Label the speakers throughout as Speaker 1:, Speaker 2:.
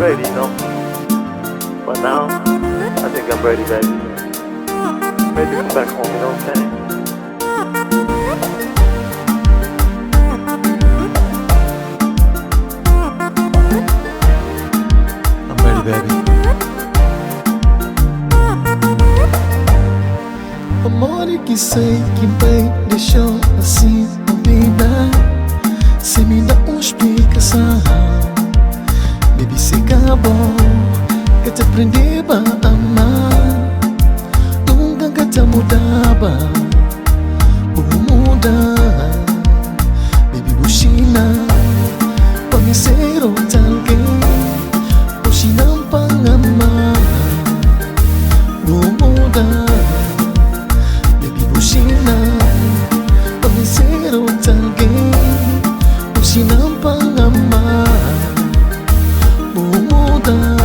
Speaker 1: ready, you know. But now, I think I'm ready, baby. Ready to come back home, you know what I'm saying? I'm ready, baby.
Speaker 2: Amor que sei que bem deixou assim a vida. Se me dá uma explicação, baby, se acabou, que te aprendi a amar. Nunca que te mudava, vou mudar. Baby, bushina, pra me ser outra alguém. Bushina pra amar, vou mudar. Bushina, pra me ser outra alguém. Bushina pra amar, vou mudar,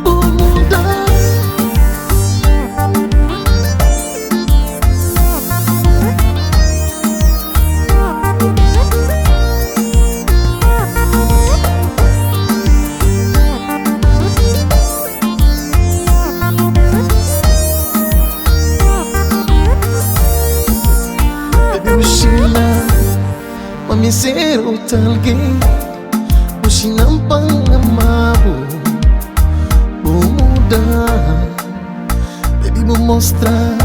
Speaker 2: vou mudar. Bushina, pra me ser outra alguém. Bushina pra amar, vou mudar. Baby, vou mostrar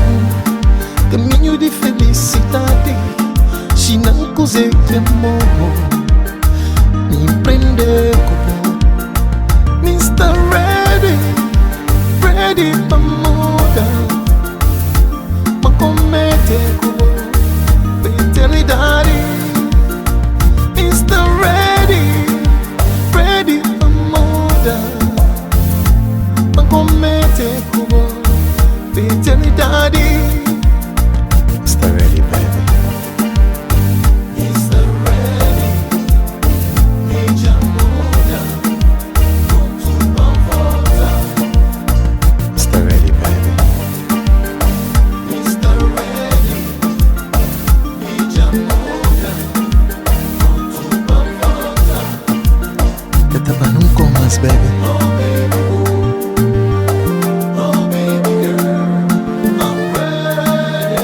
Speaker 2: caminho de felicidade. Se não quiser que amor me empreender como Mr. Ready, ready pra mudar. Pra cometer como eternidade. Mr. Ready, ready pra mudar. Pra cometer como eternidade.
Speaker 1: Mr. Ready, baby.
Speaker 2: Mr. Ready, me muda, com tua volta.
Speaker 1: Mr. Ready, baby.
Speaker 2: Mr. Ready, me muda, com tua volta.
Speaker 1: Eu tava num comas, baby.
Speaker 2: Oh baby, oh baby girl, I'm ready,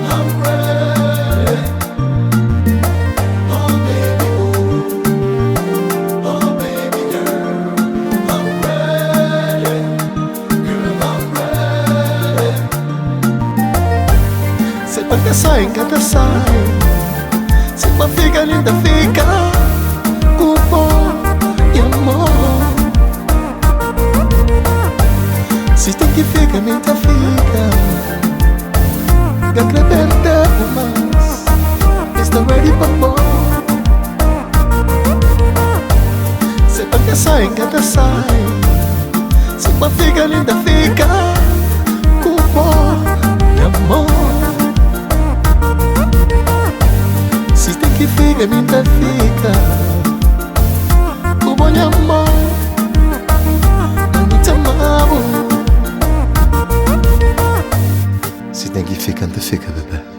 Speaker 2: I'm ready. Oh baby, oh baby girl, I'm ready, girl, I'm ready. Se pra caçar, encanta sai. Se pra ficar linda, fica com bom e amor. Se tem que ficar, minta fica. Gakra perder mais. Está ready pra bom. Se pra caçar, encanta sai. Se pra ficar linda, fica com bom e amor. Se tem que ficar, minta fica. Com bom e amor. Não te amava.
Speaker 1: Se tem que ficar, então fica, bebê.